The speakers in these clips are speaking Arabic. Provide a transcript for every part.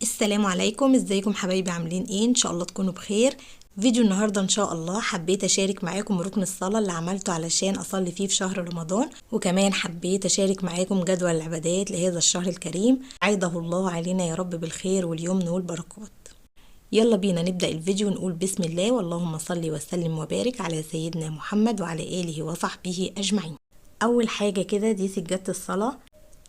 السلام عليكم، ازيكم حبايبي؟ عاملين ايه؟ ان شاء الله تكونوا بخير. فيديو النهارده ان شاء الله حبيت اشارك معاكم ركن الصلاه اللي عملته علشان اصلي فيه في شهر رمضان، وكمان حبيت اشارك معاكم جدول العبادات لهذا الشهر الكريم. عيده الله علينا يا رب بالخير واليمن والبركات. يلا بينا نبدأ الفيديو ونقول بسم الله، واللهم صل وسلم وبارك على سيدنا محمد وعلى آله وصحبه أجمعين. أول حاجة كده دي سجادة الصلاة.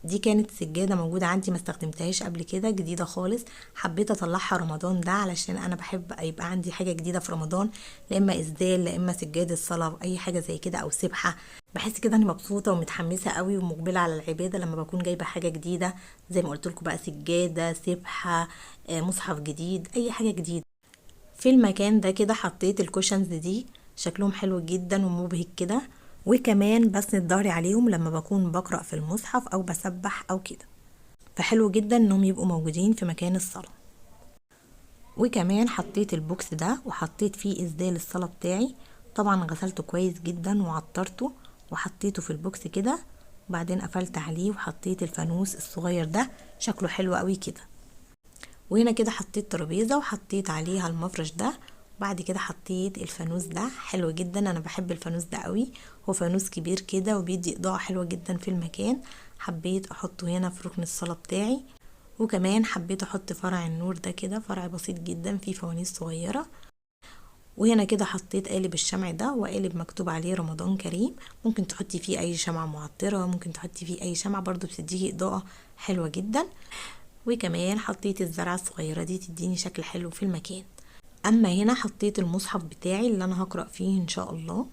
دي كانت سجادة موجودة عندي ما استخدمتهاش قبل كده، جديدة خالص. حبيت اطلعها رمضان ده علشان انا بحب يبقى عندي حاجة جديدة في رمضان، لا اما اسدال لا اما سجادة الصلاة او اي حاجة زي كده او سبحة. بحس كده اني مبسوطة ومتحمسة قوي ومقبلة على العبادة لما بكون جايبة حاجة جديدة، زي ما قلت لكم بقى سجادة، سبحة، مصحف جديد، اي حاجة جديدة. في المكان ده كده حطيت الكوشنز دي، شكلهم حلو جدا ومبهج كده، وكمان بسند ظهري عليهم لما بكون بقرأ في المصحف او بسبح او كده، فحلو جدا انهم يبقوا موجودين في مكان الصلاة. وكمان حطيت البوكس ده وحطيت فيه اسدال الصلاة بتاعي، طبعا غسلته كويس جدا وعطرته وحطيته في البوكس كده، وبعدين قفلت عليه وحطيت الفانوس الصغير ده، شكله حلو قوي كده. وهنا كده حطيت ترابيزة وحطيت عليها المفرش ده، وبعد كده حطيت الفانوس ده، حلو جدا، انا بحب الفانوس ده قوي. هو فانوس كبير كده وبيدي اضاءة حلوة جدا في المكان، حبيت احطه هنا في ركن الصلاة بتاعي. وكمان حبيت احط فرع النور ده كده، فرع بسيط جدا فيه فوانيس صغيرة. وهنا كده حطيت قالب الشمع ده، وقالب مكتوب عليه رمضان كريم، ممكن تحطي فيه اي شمعة معطرة، ممكن تحطي فيه اي شمعة برضو بتديكي اضاءة حلوة جدا. وكمان حطيت الزرعة الصغيرة دي تديني شكل حلو في المكان. اما هنا حطيت المصحف بتاعي اللي انا هقرأ فيه ان شاء الله،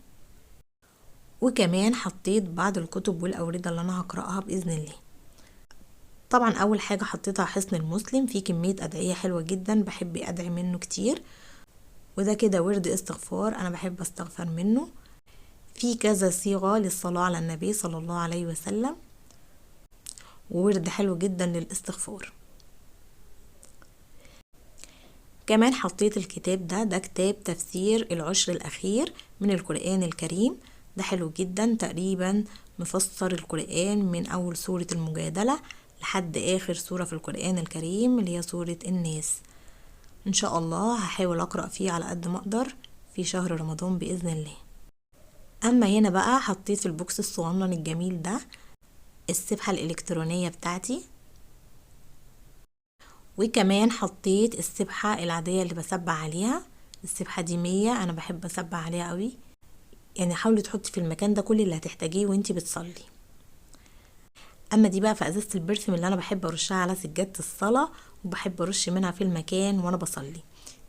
وكمان حطيت بعض الكتب والاوردة اللي انا هقرأها باذن الله. طبعا اول حاجة حطيتها حصن المسلم، فيه كمية ادعية حلوة جدا بحب ادعي منه كتير، وده كده ورد استغفار انا بحب استغفر منه، في كذا صيغة للصلاة على النبي صلى الله عليه وسلم، وورد حلو جدا للاستغفار. كمان حطيت الكتاب ده كتاب تفسير العشر الأخير من القرآن الكريم، ده حلو جدا، تقريبا مفسر القرآن من أول سورة المجادلة لحد آخر سورة في القرآن الكريم اللي هي سورة الناس. إن شاء الله هحاول أقرأ فيه على قد ما أقدر في شهر رمضان بإذن الله. أما هنا بقى حطيت في البوكس الصغنن الجميل ده السبحة الإلكترونية بتاعتي، وكمان حطيت السبحة العادية اللي بسبح عليها، السبحة دي 100، انا بحب اسبح عليها قوي. يعني حاولي تحطي في المكان ده كل اللي هتحتاجيه وانتي بتصلي. اما دي بقى في ازازة البرفيوم اللي انا بحب ارشها على سجادة الصلاة، وبحب ارش منها في المكان وانا بصلي.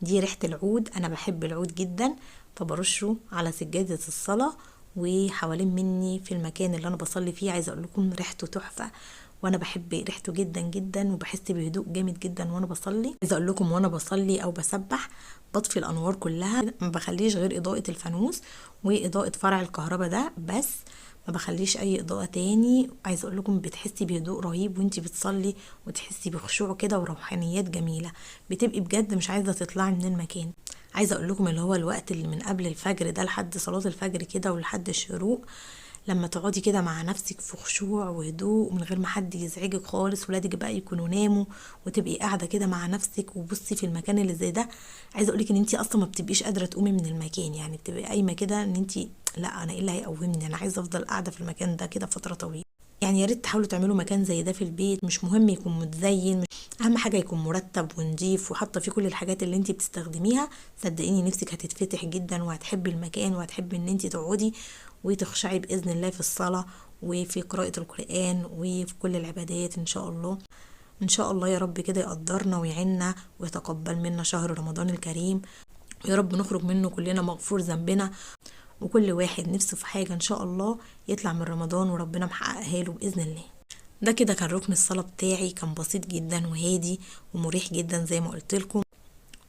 دي ريحة العود، انا بحب العود جدا، فبرشه على سجادة الصلاة وحوالين مني في المكان اللي انا بصلي فيه. عايزه اقول لكم ريحته تحفة، وانا بحب ريحته جدا جدا، وبحس بهدوء جامد جدا وانا بصلي. عايزه اقول لكم وانا بصلي او بسبح بطفي الانوار كلها، ما بخليش غير اضاءة الفانوس واضاءة فرع الكهرباء ده بس، ما بخليش اي اضاءة تاني. عايزه اقول لكم بتحسي بهدوء رهيب وانتي بتصلي، وتحسي بخشوع كده وروحانيات جميلة، بتبقي بجد مش عايزة تطلعي من المكان. عايزه اقول لكم اللي هو الوقت اللي من قبل الفجر ده لحد صلاة الفجر كده ولحد الشروق، لما تقعدي كده مع نفسك في خشوع وهدوء من غير ما حد يزعجك خالص، ولادك بقى يكونوا ناموا، وتبقي قاعده كده مع نفسك وبصي في المكان اللي زي ده. عايزه اقولك ان انت اصلا ما بتبقيش قادره تقومي من المكان، يعني بتبقي قايمه كده ان انت لا انا ايه اللي هيقومني، انا عايزه افضل قاعده في المكان ده كده فتره طويله. يعني يا ريت تحاولوا تعملوا مكان زي ده في البيت، مش مهم يكون متزين، اهم حاجه يكون مرتب ونضيف وحاطه فيه كل الحاجات اللي انت بتستخدميها. صدقيني نفسك هتتفتح جدا وهتحبي المكان وهتحبي ان انت تقعدي وتخشعي باذن الله في الصلاه وفي قراءه القران وفي كل العبادات ان شاء الله. ان شاء الله يا رب كده يقدرنا ويعيننا ويتقبل منا شهر رمضان الكريم، يا رب نخرج منه كلنا مغفور ذنبنا، وكل واحد نفسه في حاجة ان شاء الله يطلع من رمضان وربنا محققها له بإذن الله. ده كده كان ركن الصلاة بتاعي، كان بسيط جدا وهادي ومريح جدا زي ما قلت لكم.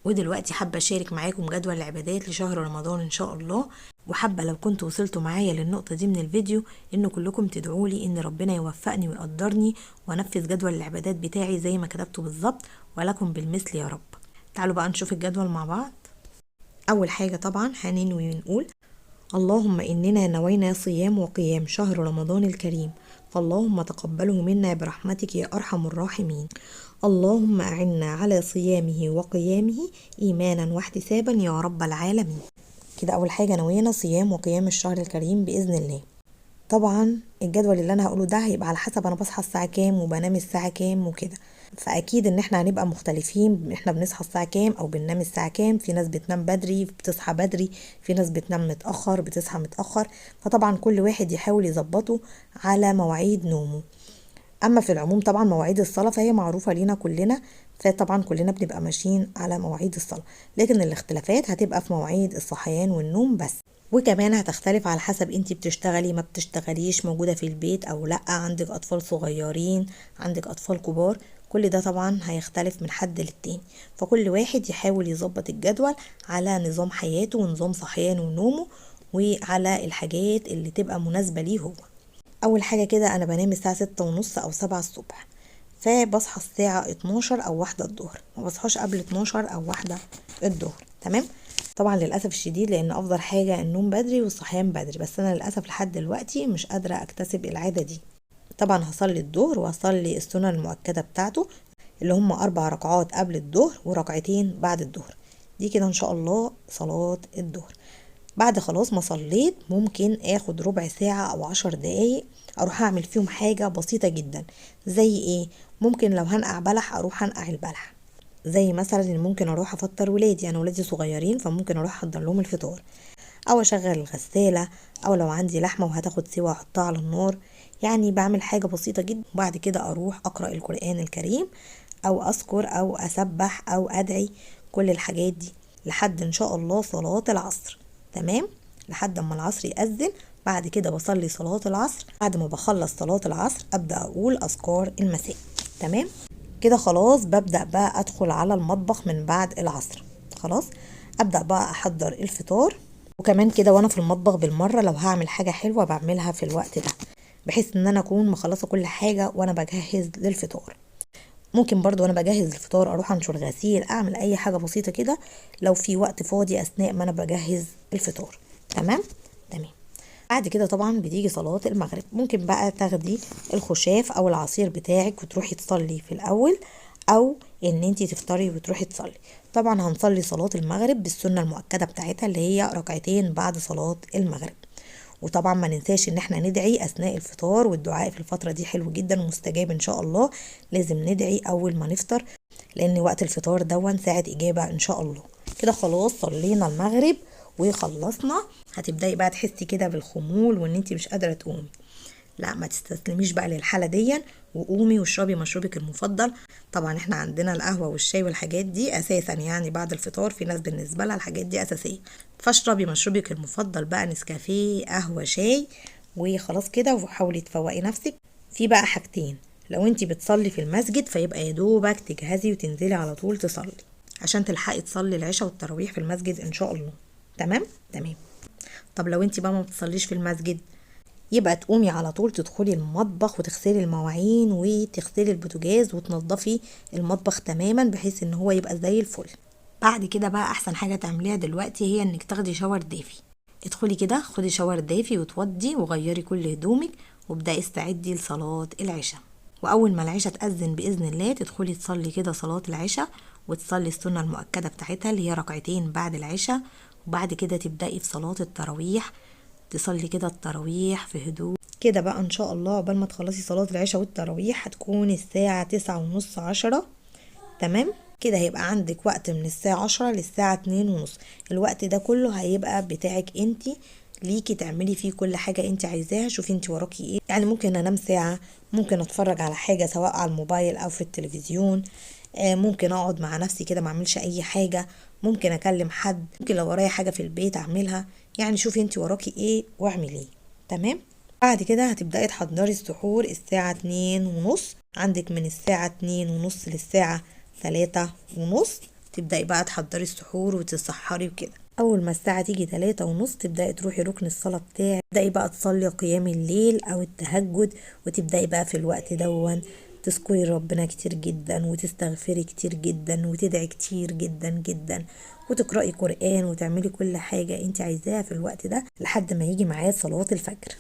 ودلوقتي حابة اشارك معاكم جدول العبادات لشهر رمضان ان شاء الله، وحابة لو كنتوا وصلتوا معايا للنقطة دي من الفيديو ان كلكم تدعولي ان ربنا يوفقني ويقدرني وانفذ جدول العبادات بتاعي زي ما كتبته بالظبط، ولكم بالمثل يا رب. تعالوا بقى نشوف الجدول مع بعض. اول حاجة طبعا هننوي ونقول اللهم إننا نوينا صيام وقيام شهر رمضان الكريم، فاللهم تقبله منا برحمتك يا أرحم الراحمين. اللهم أعنا على صيامه وقيامه إيمانا واحتسابا يا رب العالمين. كده أول حاجة نوينا صيام وقيام الشهر الكريم بإذن الله. طبعا الجدول اللي انا هقوله ده هيبقى على حسب انا بصحى الساعه كام وبنام الساعه كام وكده، فاكيد ان احنا هنبقى مختلفين، احنا بنصحى الساعه كام او بننام الساعه كام. في ناس بتنام بدري بتصحى بدري، في ناس بتنام متاخر بتصحى متاخر، فطبعا كل واحد يحاول يظبطه على مواعيد نومه. اما في العموم طبعا مواعيد الصلاه فهي معروفه لينا كلنا، فطبعا كلنا بنبقى ماشيين على مواعيد الصلاه، لكن الاختلافات هتبقى في مواعيد الصحيان والنوم بس. وكمان هتختلف على حسب انتي بتشتغلي ما بتشتغليش، موجودة في البيت او لا، عندك اطفال صغيرين عندك اطفال كبار، كل ده طبعا هيختلف من حد للتاني. فكل واحد يحاول يظبط الجدول على نظام حياته ونظام صحيانه ونومه، وعلى الحاجات اللي تبقى مناسبة ليه هو. اول حاجة كده انا بنام الساعة 6:30 او 7 الصبح، فبصحى الساعة 12 او 1 الظهر، ما بصحاش قبل 12 او 1 الظهر. تمام. طبعا للأسف الشديد لأن أفضل حاجة النوم بدري والصحيان بدري، بس أنا للأسف لحد دلوقتي مش قادرة أكتسب العادة دي. طبعا هصلي الظهر وهصلي السنن المؤكدة بتاعته اللي هم 4 ركعات قبل الظهر وركعتين بعد الظهر. دي كده إن شاء الله صلاة الظهر. بعد خلاص ما صليت ممكن اخد ربع ساعة او 10 دقايق اروح اعمل فيهم حاجة بسيطة جدا. زي ايه؟ ممكن لو هنقع بلح اروح انقع البلح، زي مثلا ان ممكن اروح افطر ولادي، انا ولادي صغيرين فممكن اروح احضر لهم الفطار، او اشغل الغسالة، او لو عندي لحمة وهتاخد سوا احطها على النار. يعني بعمل حاجة بسيطة جدا، وبعد كده اروح اقرأ القرآن الكريم او اذكر او اسبح او ادعي، كل الحاجات دي لحد ان شاء الله صلاة العصر. تمام، لحد ما العصر يأذن. بعد كده بصلي صلاة العصر، بعد ما بخلص صلاة العصر ابدأ اقول اذكار المساء. تمام كده خلاص، ببدأ بقى ادخل على المطبخ من بعد العصر. خلاص ابدأ بقى احضر الفطار، وكمان كده وانا في المطبخ بالمرة لو هعمل حاجة حلوة بعملها في الوقت ده، بحيث ان انا اكون مخلصة كل حاجة وانا بجهز للفطار. ممكن برضو وانا بجهز الفطار اروح انشر غسيل، اعمل اي حاجة بسيطة كده لو في وقت فاضي اثناء ما انا بجهز الفطار. تمام. تمام. بعد كده طبعا بتيجي صلاة المغرب، ممكن بقى تاخدي الخشاف او العصير بتاعك وتروحي تصلي في الاول، او ان انتي تفطري وتروحي تصلي. طبعا هنصلي صلاة المغرب بالسنة المؤكدة بتاعتها اللي هي ركعتين بعد صلاة المغرب. وطبعا ما ننساش ان احنا ندعي اثناء الفطار، والدعاء في الفترة دي حلو جدا ومستجاب ان شاء الله. لازم ندعي اول ما نفطر، لان وقت الفطار دون ساعة اجابة ان شاء الله. كده خلاص صلينا المغرب وخلصنا، هتبداي بقى تحسي كده بالخمول وان انت مش قادرة تقومي. لا، ما تستسلميش بقى للحالة دي، وقومي واشربي مشروبك المفضل. طبعا احنا عندنا القهوة والشاي والحاجات دي اساسا، يعني بعد الفطار في ناس بالنسبة لها الحاجات دي اساسية، فاشربي مشروبك المفضل بقى، نسكافيه قهوة شاي، وخلاص كده. وحاولي تفوقي نفسك. في بقى حاجتين، لو انتي بتصلي في المسجد فيبقى يدوبك تجهزي وتنزلي على طول تصلي، عشان تلحقي تصلي العشاء والتراويح في المسجد ان شاء الله. تمام. تمام. طب لو انتي بقى ما بتصليش في المسجد، يبقى تقومي على طول تدخلي المطبخ وتغسلي المواعين وتغسلي البوتاجاز وتنظفي المطبخ تماما بحيث ان هو يبقى زي الفل. بعد كده بقى احسن حاجة تعمليها دلوقتي هي انك تاخدي شاور دافي. ادخلي كده خدي شاور دافي وتوضي وغيري كل هدومك، وابدأي استعدي لصلاة العشاء. واول ما العشاء تأذن بإذن الله تدخلي تصلي كده صلاة العشاء، وتصلي السنة المؤكدة بتاعتها اللي هي ركعتين بعد العشاء. وبعد كده تبدأي في صلاة التراويح، تصلي كده التراويح في هدوء كده بقى ان شاء الله. قبل ما تخلصي صلاة العشاء والتراويح هتكون الساعة 9:30 10. تمام كده، هيبقى عندك وقت من الساعة 10 للساعة 2:30. الوقت ده كله هيبقى بتاعك انتي، ليكي تعملي فيه كل حاجة انتي عايزاها. شوفي انتي وراكي ايه، يعني ممكن انام ساعة، ممكن اتفرج على حاجة سواء على الموبايل او في التلفزيون، ممكن اقعد مع نفسي كده ما اعملش اي حاجة، ممكن اكلم حد، ممكن لو ورايا حاجة في البيت اعملها. يعني شوفي انتي وراكي ايه واعمليه. تمام. بعد كده هتبدأي تحضري السحور الساعة 2:30. عندك من الساعة 2:30 للساعة 3:30 تبدأي بقى تحضري السحور وتسحري وكده. اول ما الساعة تيجي 3:30 تبدأي تروحي ركن الصلاة بتاعك، تبدأي بقى تصلي قيام الليل او التهجد، وتبدأي بقى في الوقت دون تذكري ربنا كتير جدا وتستغفري كتير جدا وتدعي كتير جدا جدا، وتقرأي قرآن وتعملي كل حاجة انت عايزاها في الوقت ده لحد ما يجي ميعاد صلاة الفجر.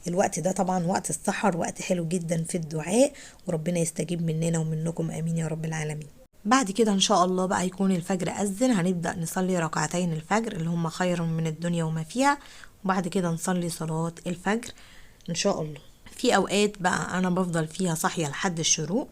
الوقت ده طبعا وقت السحر، وقت حلو جدا في الدعاء، وربنا يستجيب مننا ومنكم امين يا رب العالمين. بعد كده ان شاء الله بقى يكون الفجر اذن، هنبدأ نصلي ركعتين الفجر اللي هم خير من الدنيا وما فيها، وبعد كده نصلي صلاة الفجر ان شاء الله. في اوقات بقى انا بفضل فيها صاحية لحد الشروق،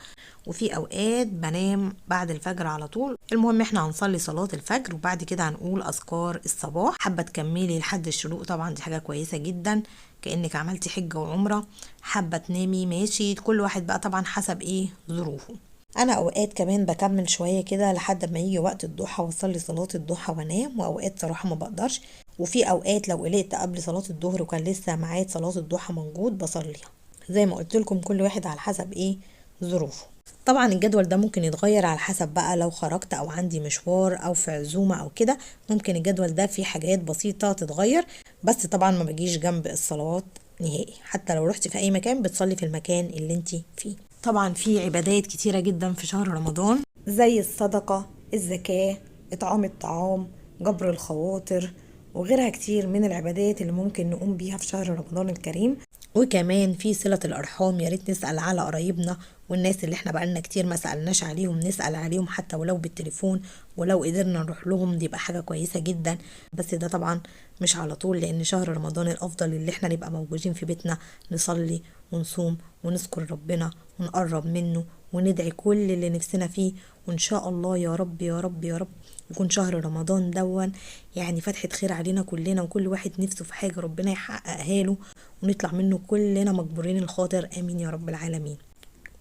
وفي اوقات بنام بعد الفجر على طول. المهم احنا هنصلي صلاة الفجر وبعد كده هنقول اذكار الصباح. حابة تكملي لحد الشروق طبعا دي حاجة كويسة جدا، كأنك عملتي حجة وعمرة. حابة تنامي ماشي، كل واحد بقى طبعا حسب ايه ظروفه. انا اوقات كمان بكمل شوية كده لحد ما يجي وقت الضحى واصلي صلاة الضحى وانام، واوقات صراحة ما بقدرش. وفي اوقات لو قلقت قبل صلاة الظهر وكان لسه ميعاد صلاة الضحى موجود بصليها. زي ما قلت لكم كل واحد على حسب ايه ظروفه. طبعا الجدول ده ممكن يتغير على حسب بقى لو خرجت او عندي مشوار او في عزومة او كده، ممكن الجدول ده فيه حاجات بسيطة تتغير، بس طبعا ما بجيش جنب الصلوات نهائي. حتى لو رحت في اي مكان بتصلي في المكان اللي انت فيه. طبعا في عبادات كتيرة جدا في شهر رمضان، زي الصدقة، الزكاة، إطعام الطعام، جبر الخواطر، وغيرها كتير من العبادات اللي ممكن نقوم بيها في شهر رمضان الكريم. وكمان في صلة الأرحام، يا ريت نسأل على قرايبنا والناس اللي احنا بقالنا كتير ما سألناش عليهم، نسأل عليهم حتى ولو بالتليفون، ولو قدرنا نروح لهم دي يبقى حاجة كويسة جدا. بس ده طبعا مش على طول، لأن شهر رمضان الأفضل اللي احنا نبقى موجودين في بيتنا نصلي ونصوم ونذكر ربنا ونقرب منه وندعي كل اللي نفسنا فيه. وإن شاء الله يا رب يا رب يا رب يكون شهر رمضان دون يعني فتحة خير علينا كلنا، وكل واحد نفسه في حاجة ربنا يحققها له، ونطلع منه كلنا مجبورين الخاطر آمين يا رب العالمين.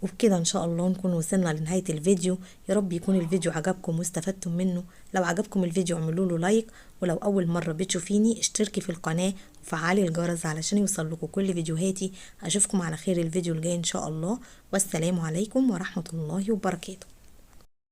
وبكده ان شاء الله نكون وصلنا لنهاية الفيديو. يا رب يكون الفيديو عجبكم واستفدتم منه. لو عجبكم الفيديو اعملوا له لايك، ولو اول مرة بتشوفيني اشتركي في القناة وفعلي الجرس علشان يوصل لكم كل فيديوهاتي. اشوفكم على خير الفيديو الجاي ان شاء الله، والسلام عليكم ورحمة الله وبركاته.